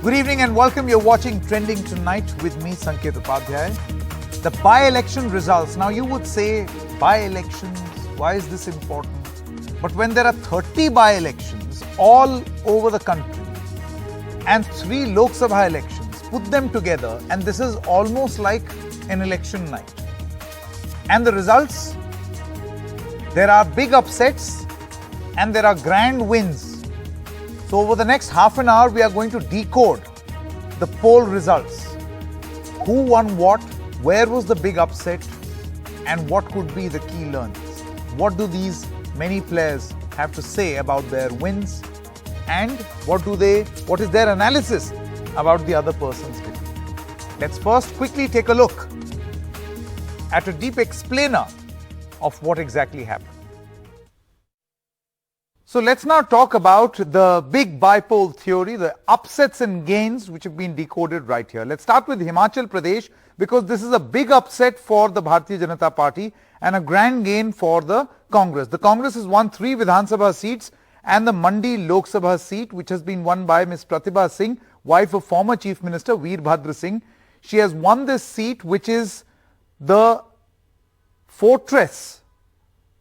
Good evening and welcome. You're watching Trending Tonight with me, Sanket Upadhyay. The by-election results. Now you would say, by-elections, why is this important? But when there are 30 by-elections all over the country and 3 Lok Sabha elections, put them together and this is almost like an election night. And the results? There are big upsets and there are grand wins. So over the next half an hour, we are going to decode the poll results. Who won what? Where was the big upset? And what could be the key learnings? What do these many players have to say about their wins? And what is their analysis about the other person's defeat? Let's first quickly take a look at a deep explainer of what exactly happened. So let's now talk about the big bipole theory, the upsets and gains which have been decoded right here. Let's start with Himachal Pradesh because this is a big upset for the Bharatiya Janata Party and a grand gain for the Congress. The Congress has won 3 Vidhan Sabha seats and the Mandi Lok Sabha seat, which has been won by Ms. Pratibha Singh, wife of former Chief Minister Veerbhadra Singh. She has won this seat, which is the fortress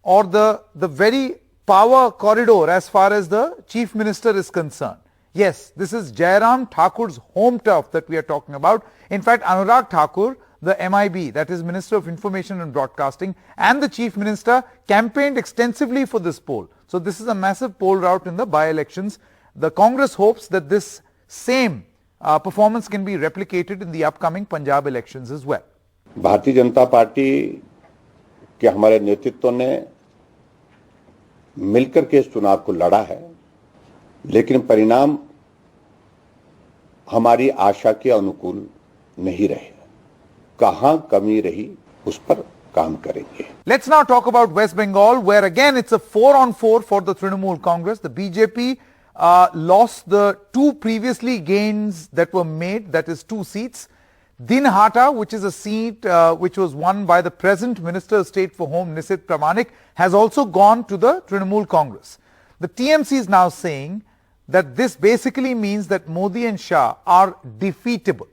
or the very power corridor as far as the Chief Minister is concerned. Yes, this is Jairam Thakur's home turf that we are talking about. In fact, Anurag Thakur, the MIB, that is Minister of Information and Broadcasting, and the Chief Minister campaigned extensively for this poll. So this is a massive poll rout in the by-elections. The Congress hopes that this same performance can be replicated in the upcoming Punjab elections as well. Bharatiya Janata party के हमारे नेतृत्व ने मिलकर के इस चुनाव को लड़ा है, लेकिन परिणाम हमारी आशा के अनुकूल नहीं रहे. कहां कमी रही उस पर काम करेंगे. Let's now talk about West Bengal, where again it's a 4-on-4 for the Trinamool Congress. The BJP lost the 2 previously gains that were made, that is 2 seats. Dinhata, which is a seat which was won by the present Minister of State for Home, Nisit Pramanik, has also gone to the Trinamool Congress. The TMC is now saying that this basically means that Modi and Shah are defeatable.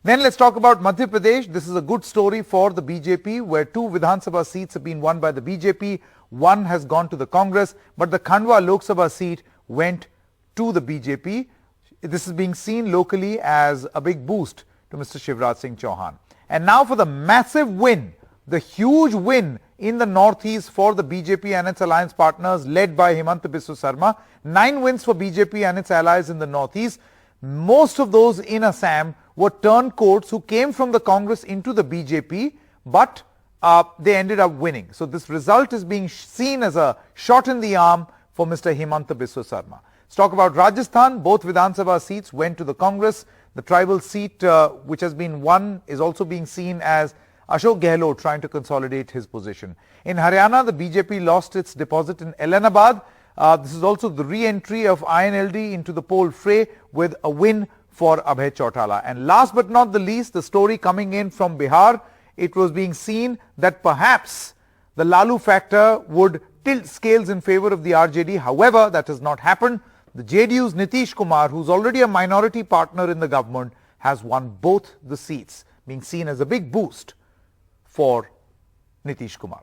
Then let's talk about Madhya Pradesh. This is a good story for the BJP, where 2 Vidhan Sabha seats have been won by the BJP. 1 has gone to the Congress, but the Khandwa Lok Sabha seat went to the BJP. This is being seen locally as a big boost to Mr. Shivraj Singh Chauhan. And now for the massive win, the huge win in the northeast for the BJP and its alliance partners led by Himanta Biswa Sarma. 9 wins for BJP and its allies in the northeast. Most of those in Assam were turncoats who came from the Congress into the BJP, but they ended up winning. So this result is being seen as a shot in the arm for Mr. Himanta Biswa Sarma. Let's talk about Rajasthan. Both Vidhan Sabha seats went to the Congress. The tribal seat which has been won is also being seen as Ashok Gehlot trying to consolidate his position. In Haryana, the BJP lost its deposit in Allahabad. This is also the re-entry of INLD into the poll fray with a win for Abhay Chautala. And last but not the least, the story coming in from Bihar. It was being seen that perhaps the Lalu factor would tilt scales in favor of the RJD. However, that has not happened. The JDU's Nitish Kumar, who's already a minority partner in the government, has won both the seats, being seen as a big boost for Nitish Kumar.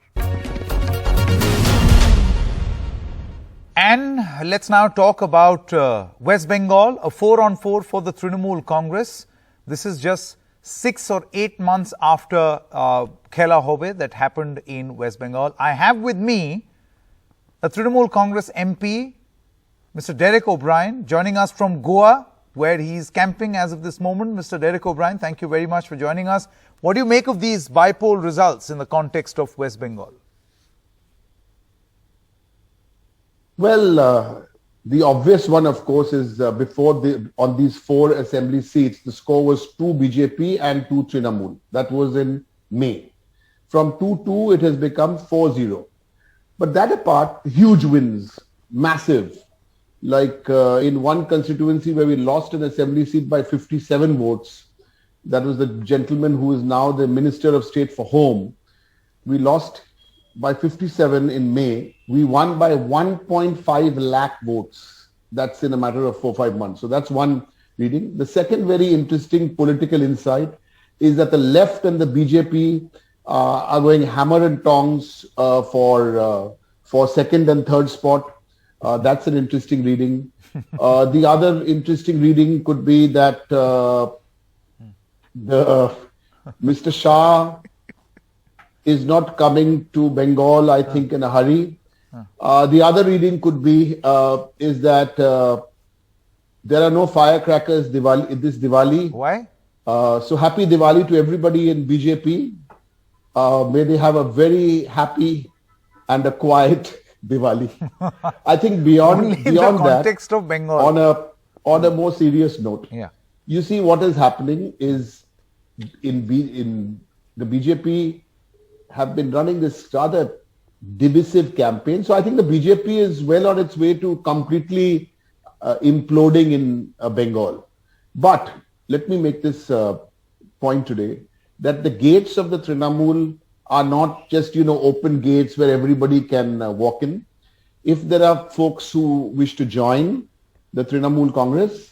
And let's now talk about West Bengal, a 4-on-4 for the Trinamool Congress. This is just 6 or 8 months after Khela Hobe that happened in West Bengal. I have with me a Trinamool Congress MP, Mr. Derek O'Brien, joining us from Goa, where he's camping as of this moment. Mr. Derek O'Brien, thank you very much for joining us. What do you make of these bipole results in the context of West Bengal? Well, the obvious one, of course, is on these 4 assembly seats, the score was 2 BJP and 2 Trinamool. That was in May. From 2-2, it has become 4-0. But that apart, huge wins, massive. Like in one constituency where we lost an assembly seat by 57 votes, that was the gentleman who is now the Minister of State for Home. We lost by 57 in May. We won by 1.5 lakh votes. That's in a matter of 4-5 months. So that's one reading. The second very interesting political insight is that the left and the BJP are going hammer and tongs for second and third spot. That's an interesting reading. The other interesting reading could be that Mr. Shah is not coming to Bengal, I think, in a hurry. The other reading could be is that there are no firecrackers this Diwali. Why? So happy Diwali to everybody in BJP. May they have a very happy and a quiet Diwali. I think beyond Only in beyond the that, context of Bengal. on a more serious note, Yeah. you see what is happening is in the BJP have been running this rather divisive campaign. So I think the BJP is well on its way to completely imploding in Bengal. But let me make this point today, that the gates of the Trinamool are not just, open gates where everybody can walk in. If there are folks who wish to join the Trinamool Congress,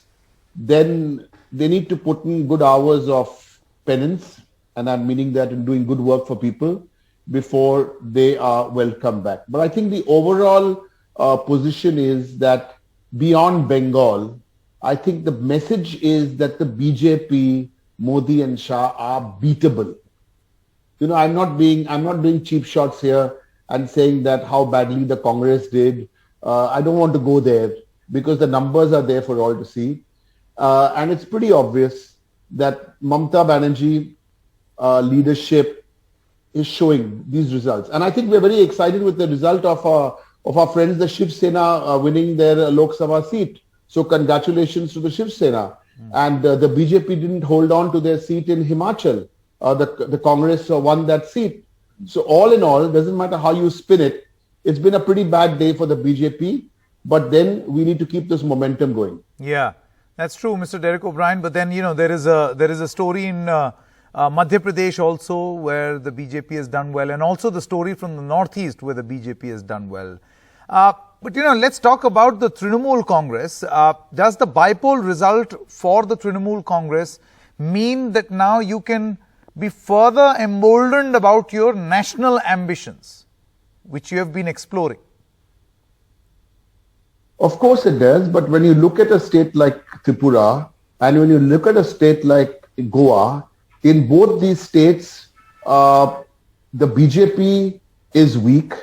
then they need to put in good hours of penance, and I'm meaning that in doing good work for people, before they are welcome back. But I think the overall position is that beyond Bengal, I think the message is that the BJP, Modi and Shah are beatable. I'm not doing cheap shots here and saying that how badly the Congress did. I don't want to go there because the numbers are there for all to see. And it's pretty obvious that Mamata Banerjee leadership is showing these results. And I think we're very excited with the result of our friends, the Shiv Sena, winning their Lok Sabha seat. So congratulations to the Shiv Sena. And the BJP didn't hold on to their seat in Himachal. The Congress won that seat. So all in all, doesn't matter how you spin it, it's been a pretty bad day for the BJP. But then we need to keep this momentum going. Yeah, that's true, Mr. Derek O'Brien. But then, there is a story in Madhya Pradesh also where the BJP has done well, and also the story from the Northeast where the BJP has done well. But let's talk about the Trinamool Congress. Does the bypoll result for the Trinamool Congress mean that now you can be further emboldened about your national ambitions, which you have been exploring? Of course it does, but when you look at a state like Tripura and when you look at a state like Goa, in both these states, the BJP is weak.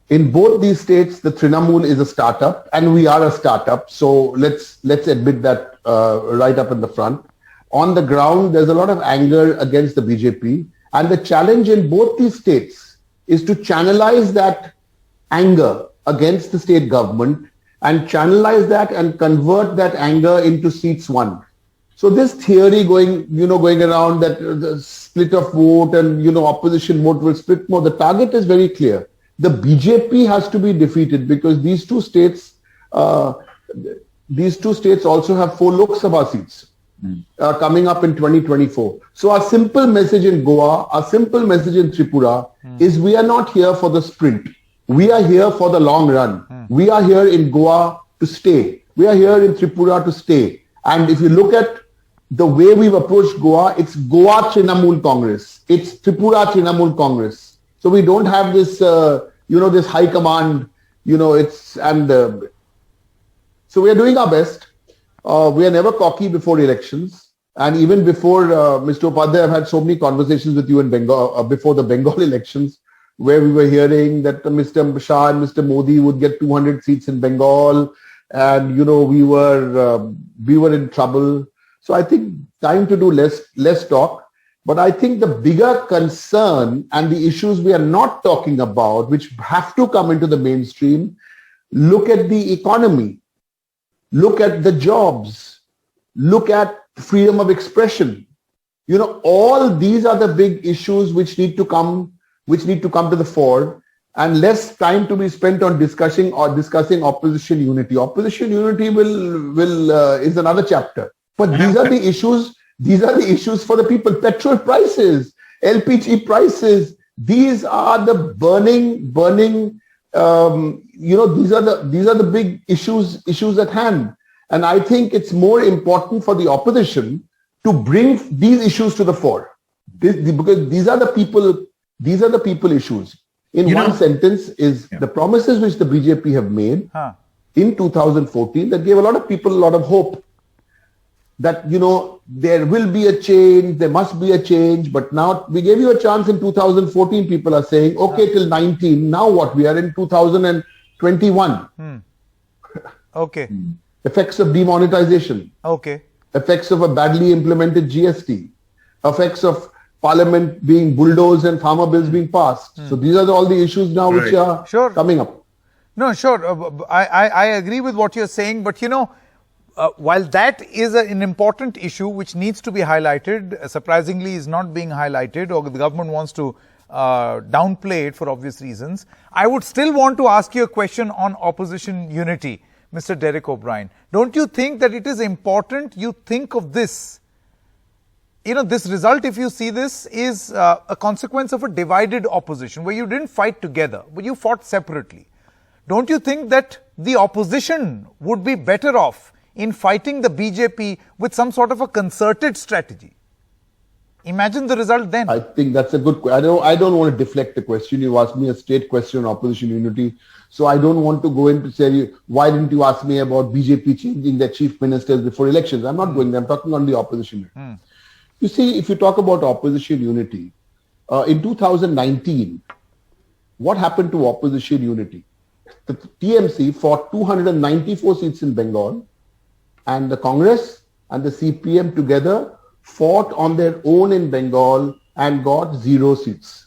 In both these states, the Trinamool is a startup, and we are a startup. So let's admit that right up in the front. On the ground, there's a lot of anger against the BJP, and the challenge in both these states is to channelize that anger against the state government and channelize that and convert that anger into seats won. So this theory going around that the split of vote and, opposition vote will split more, the target is very clear. The BJP has to be defeated because these two states also have 4 Lok Sabha seats coming up in 2024. So our simple message in Goa, our simple message in Tripura is we are not here for the sprint. We are here for the long run. We are here in Goa to stay. We are here in Tripura to stay. And if you look at the way we've approached Goa, it's Goa Trinamool Congress. It's Tripura Trinamool Congress. So we don't have this, this high command, so we are doing our best. We are never cocky before elections. And even before Mr. Upadhyay, I've had so many conversations with you in Bengal, before the Bengal elections, where we were hearing that Mr. Shah and Mr. Modi would get 200 seats in Bengal. And, we were in trouble. So I think time to do less talk. But I think the bigger concern and the issues we are not talking about, which have to come into the mainstream, look at the economy, look at the jobs, look at freedom of expression. All these are the big issues which need to come to the fore, and less time to be spent on discussing opposition unity. Opposition unity is another chapter. But these are the issues. These are the issues for the people. Petrol prices, LPG prices. These are the burning. These are the big issues at hand. And I think it's more important for the opposition to bring these issues to the fore. Because these are the people issues. In one sentence is the promises which the BJP have made in 2014 that gave a lot of people a lot of hope that, there will be a change, there must be a change. But now we gave you a chance in 2014. People are saying, okay, till 19. Now what? We are in 2021. Okay. Effects of demonetization. Okay. Effects of a badly implemented GST. Effects of Parliament being bulldozed and farmer bills being passed. So these are all the issues now which are coming up. No, sure. I agree with what you're saying. But, while that is an important issue which needs to be highlighted, surprisingly is not being highlighted, or the government wants to downplay it for obvious reasons, I would still want to ask you a question on opposition unity, Mr. Derek O'Brien. Don't you think that it is important you think of this? This result, if you see this, is a consequence of a divided opposition where you didn't fight together, but you fought separately. Don't you think that the opposition would be better off in fighting the BJP with some sort of a concerted strategy? Imagine the result then. I think that's a good question. I don't want to deflect the question. You asked me a straight question on opposition unity. So I don't want to go into say, why didn't you ask me about BJP changing their chief ministers before elections? I'm not going there. I'm talking on the opposition. You see, if you talk about opposition unity, in 2019, what happened to opposition unity? The TMC fought 294 seats in Bengal, and the Congress and the CPM together fought on their own in Bengal and got 0 seats.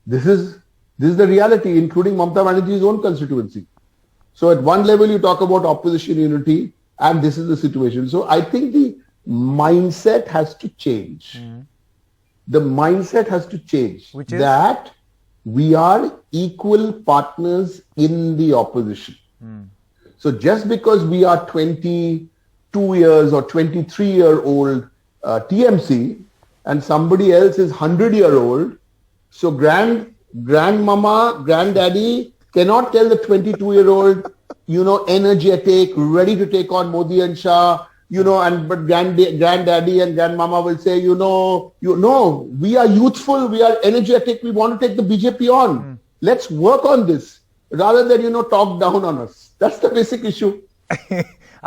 This is the reality, including Mamata Banerjee's own constituency. So at one level, you talk about opposition unity, and this is the situation. So I think the mindset has to change. The mindset has to change. Which is? That we are equal partners in the opposition. So just because we are 22 years or 23-year-old TMC and somebody else is 100-year-old, so grandmama, granddaddy cannot tell the 22-year-old, energetic, ready to take on Modi and Shah, but granddaddy and grandmama will say, we are youthful, we are energetic, we want to take the BJP on. Let's work on this rather than, talk down on us. That's the basic issue.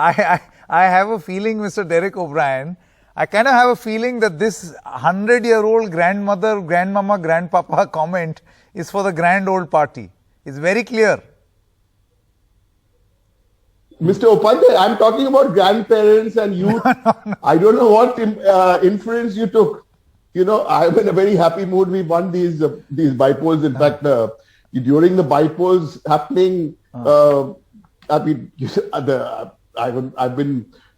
I have a feeling, Mr. Derek O'Brien, I kind of have a feeling that this 100-year-old grandmother, grandmama, grandpapa comment is for the grand old party. It's very clear. Mr. Upadhyay, I'm talking about grandparents and youth. No. I don't know what inference you took. I'm in a very happy mood. We won these bypolls. In fact, during the bypolls happening,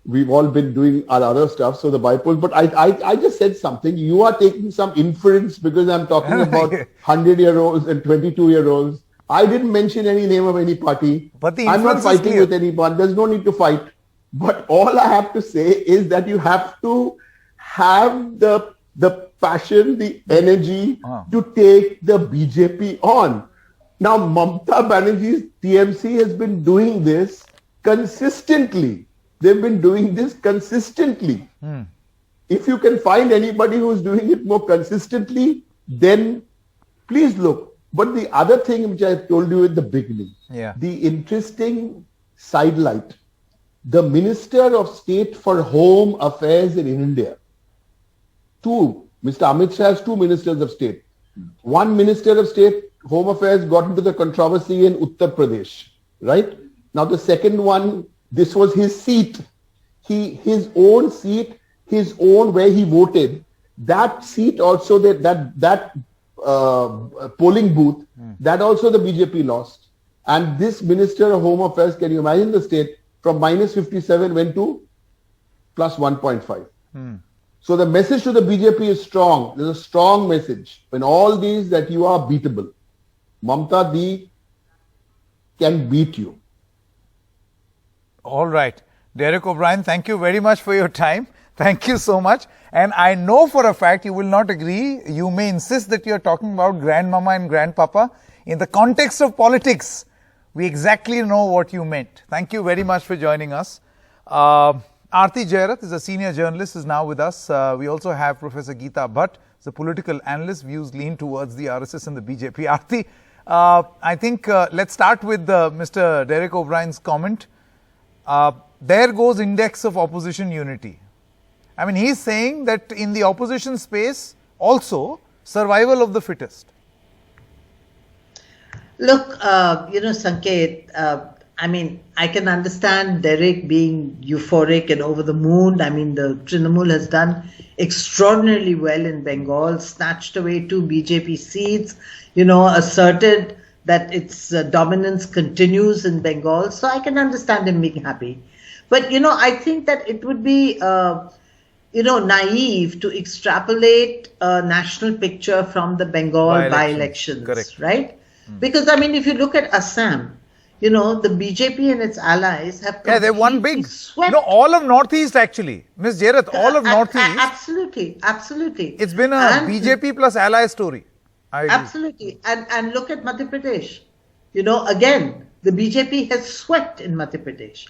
we've all been doing our other stuff. So the bypolls, but I just said something. You are taking some inference because I'm talking about 100-year-olds and 22-year-olds. I didn't mention any name of any party. But I'm not fighting with anyone. There's no need to fight. But all I have to say is that you have to have the passion, the energy to take the BJP on. Now, Mamata Banerjee's TMC has been doing this consistently. They've been doing this consistently. If you can find anybody who's doing it more consistently, then please look. But the other thing which I told you at the beginning, the interesting sidelight, the Minister of State for Home Affairs in India, Mr. Amit Shah has 2 Ministers of State. One Minister of State, Home Affairs, got into the controversy in Uttar Pradesh, right? Now the second one, this was his seat. His own seat, his own where he voted. That seat also, that polling booth, that also the BJP lost. And this Minister of Home Affairs, can you imagine the state, from -57 went to +1.5. So the message to the BJP is strong. There's a strong message in all these that you are beatable. Mamata Di can beat you. All right. Derek O'Brien, thank you very much for your time. Thank you so much. And I know for a fact you will not agree. You may insist that you are talking about grandmama and grandpapa. In the context of politics, we exactly know what you meant. Thank you very much for joining us. Aarti Jairath is a senior journalist, is now with us. We also have Professor Geeta Bhatt, the political analyst. Views lean towards the RSS and the BJP. Aarti, I think let's start with Mr. Derek O'Brien's comment. There goes index of opposition unity. I mean, he's saying that in the opposition space also survival of the fittest. Look, Sanket, I mean, I can understand Derek being euphoric and over the moon. I mean, the Trinamool has done extraordinarily well in Bengal, snatched away 2 BJP seats, asserted that its dominance continues in Bengal. So I can understand him being happy. But, I think that it would be, naive to extrapolate a national picture from the Bengal by-elections, right? Because, I mean, if you look at Assam, the BJP and its allies have they won big. Swept. All of Northeast actually. Ms. Jairath, all of Northeast. Absolutely. It's been a BJP plus ally story. Absolutely. And look at Madhya Pradesh. Again, the BJP has swept in Madhya Pradesh.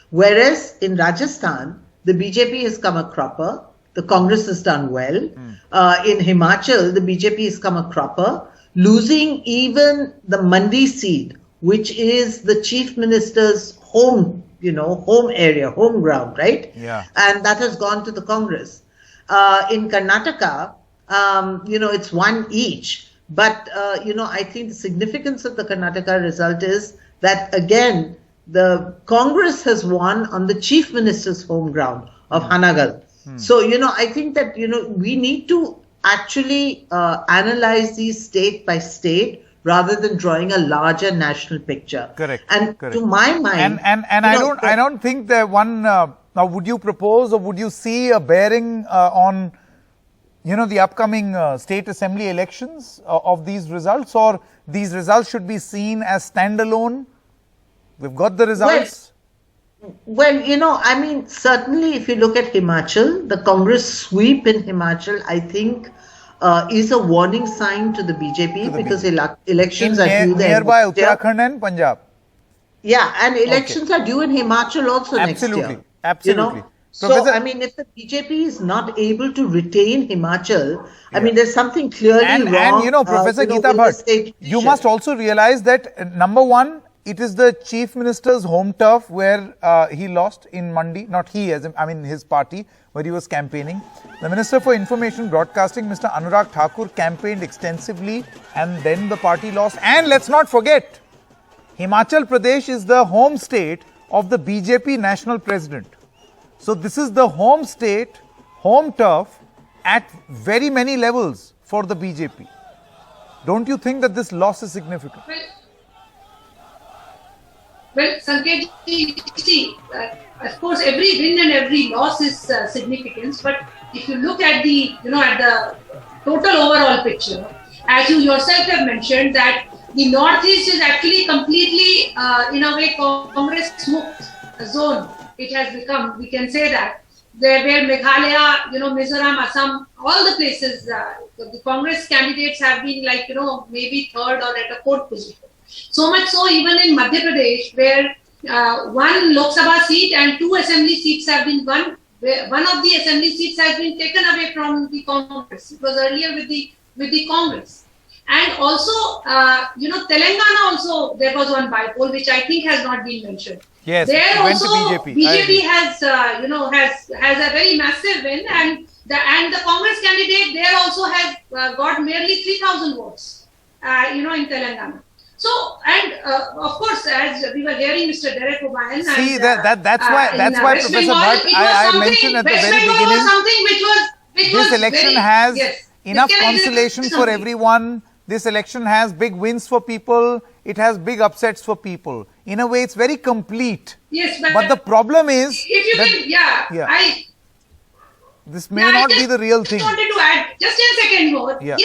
Whereas in Rajasthan, the BJP has come a cropper. The Congress has done well. In Himachal, the BJP has come a cropper, losing even the Mandi seat, which is the chief minister's home area, home ground, right? Yeah. And that has gone to the Congress. In Karnataka, it's 1 each. But, I think the significance of the Karnataka result is that, again, the Congress has won on the chief minister's home ground of Hanagal. So, I think that, we need to actually analyze these state by state rather than drawing a larger national picture. Correct. And correct. to my mind, and I don't think that one. Now, would you propose or would you see a bearing on, the upcoming state assembly elections of these results, or these results should be seen as standalone? We've got the results. Well, I mean, certainly if you look at Himachal, the Congress sweep in Himachal, I think, is a warning sign to the BJP because elections are due there. Nearby Uttarakhand and Punjab. Yeah, and elections are due in Himachal also next year. Absolutely. So, I mean, if the BJP is not able to retain Himachal, I mean, there's something clearly wrong. And, Professor Geeta Bhatt, you must also realize that, number one, it is the chief minister's home turf where he lost in Mandi, not he, his party, where he was campaigning. The Minister for Information Broadcasting, Mr. Anurag Thakur, campaigned extensively and then the party lost. And let's not forget, Himachal Pradesh is the home state of the BJP national president. So this is the home state, home turf at very many levels for the BJP. Don't you think that this loss is significant? Well, Sanket, you see, of course, every win and every loss is significant. But if you look at the, at the total overall picture, as you yourself have mentioned, that the Northeast is actually completely, in a way, Congress smoked zone. It has become, we can say that. Where Meghalaya, Mizoram, Assam, all the places, the Congress candidates have been maybe third or at a fourth position. So much so even in Madhya Pradesh, where 1 Lok Sabha seat and 2 assembly seats have been won. One of the assembly seats has been taken away from the Congress. It was earlier with the Congress. And also, Telangana also, there was one by-poll, which I think has not been mentioned. Yes, there went also, to BJP. BJP has a very massive win, and the Congress candidate there also has got merely 3,000 votes, in Telangana. So, and of course, as we were hearing Mr. Derek O'Brien, see, that's why Professor Bhatt, I mentioned at the very beginning, this election has enough consolation for everyone. This election has big wins for people. It has big upsets for people. In a way, it's very complete. Yes, but the problem is, this may not be the real thing. I just wanted to add just 10 seconds more. Yeah,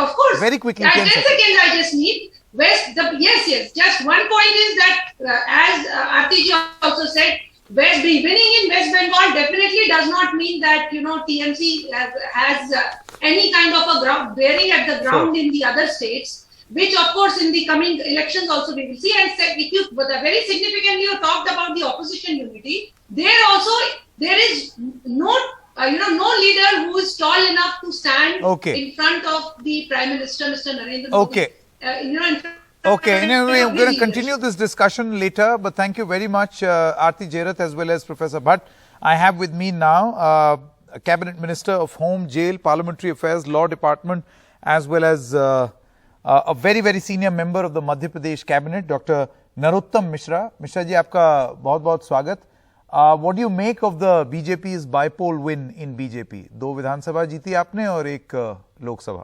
of course. Very quickly, 10 seconds I just need. Yes. Just one point is that, as Aarti ji also said, winning in West Bengal definitely does not mean that, TMC has any kind of a bearing at the ground in the other states. which of course in the coming elections also we will see. And if you, but very significantly, you talked about the opposition unity. There also there is no no leader who is tall enough to stand in front of the Prime Minister, Mr. Narendra Modi. Okay, anyway, we're going to continue this discussion later, but thank you very much, Aarti Jairath, as well as Professor Bhatt. I have with me now a Cabinet Minister of Home, Jail, Parliamentary Affairs, Law Department, as well as a very, very senior member of the Madhya Pradesh Cabinet, Dr. Narottam Mishra. Mishra ji, आपका बहुत-बहुत स्वागत. What do you make of the BJP's bipolar win in BJP? 2 विधानसभा जीती आपने और 1 लोकसभा.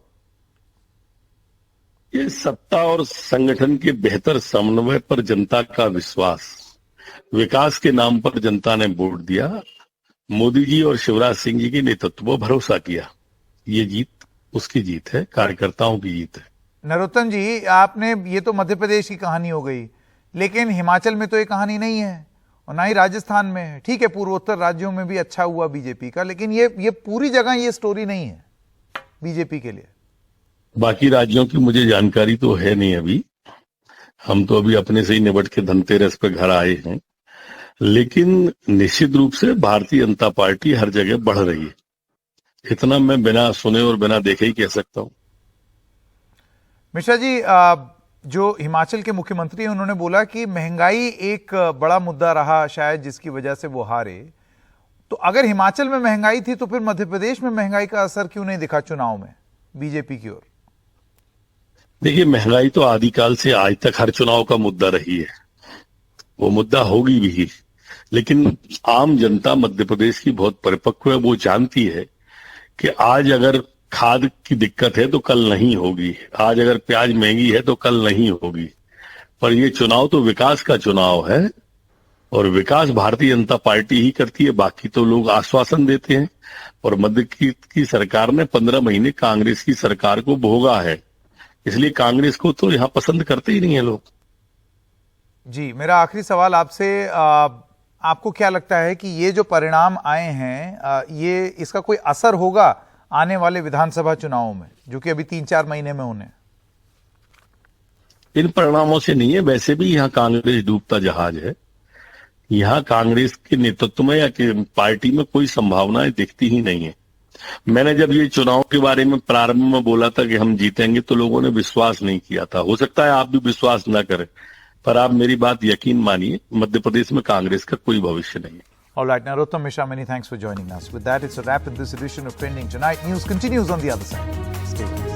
ये सत्ता और संगठन के बेहतर समन्वय पर जनता का विश्वास, विकास के नाम पर जनता ने वोट दिया, मोदी जी और शिवराज सिंह जी के नेतृत्व पर भरोसा किया. ये जीत उसकी जीत है, कार्यकर्ताओं की जीत है. नरोत्तम जी, आपने ये तो मध्य प्रदेश की कहानी हो गई, लेकिन हिमाचल में तो ये कहानी नहीं है और ना ही राजस्थान में है. ठीक है, पूर्वोत्तर राज्यों में भी अच्छा हुआ बीजेपी का, लेकिन ये पूरी जगह ये स्टोरी नहीं है बीजेपी के लिए. बाकी राज्यों की मुझे जानकारी तो है नहीं अभी. हम तो अभी अपने से ही निबट के धनतेरस पे घर आए हैं. लेकिन निश्चित रूप से भारतीय जनता पार्टी हर जगह बढ़ रही है. इतना मैं बिना सुने और बिना देखे ही कह सकता हूं. मिश्रा जी, जो हिमाचल के मुख्यमंत्री हैं, उन्होंने बोला कि महंगाई एक बड़ा मुद्दा रहा शायद जिसकी वजह से वो हारे. तो अगर हिमाचल में महंगाई थी तो फिर मध्य प्रदेश में महंगाई का असर क्यों नहीं दिखा चुनाव में बीजेपी की ओर? देखिए, महंगाई तो आदिकाल से आज तक हर चुनाव का मुद्दा रही है. वो मुद्दा होगी भी, लेकिन आम जनता मध्य प्रदेश की बहुत परिपक्व है. वो जानती है कि आज अगर खाद की दिक्कत है तो कल नहीं होगी, आज अगर प्याज महंगी है तो कल नहीं होगी. पर ये चुनाव तो विकास का चुनाव है और विकास भारतीय जनता पार्टी ही करती है. बाकी तो लोग आश्वासन देते हैं. और मध्य की सरकार ने 15 महीने कांग्रेस की सरकार को भोगा है, इसलिए कांग्रेस को तो यहां पसंद करते ही नहीं है लोग. जी, मेरा आखिरी सवाल आपसे, आपको क्या लगता है कि ये जो परिणाम आए हैं, ये इसका कोई असर होगा आने वाले विधानसभा चुनावों में, जो कि अभी 3-4 महीने में होने? इन परिणामों से नहीं है. वैसे भी यहाँ कांग्रेस डूबता जहाज है. यहाँ कांग्रेस के नेतृत्व में या पार्टी में कोई संभावनाएं दिखती ही नहीं है. मैंने जब ये चुनाव के बारे में प्रारंभ में बोला था कि हम जीतेंगे तो लोगों ने विश्वास नहीं किया था. हो सकता है आप भी विश्वास न करें, पर आप मेरी बात यकीन मानिए, मध्य प्रदेश में कांग्रेस का कोई भविष्य नहीं है. All right, Narottam Mishra, many thanks for joining us. With that, it's a wrap in this edition of Trending Tonight. News continues on the other side. Stay tuned.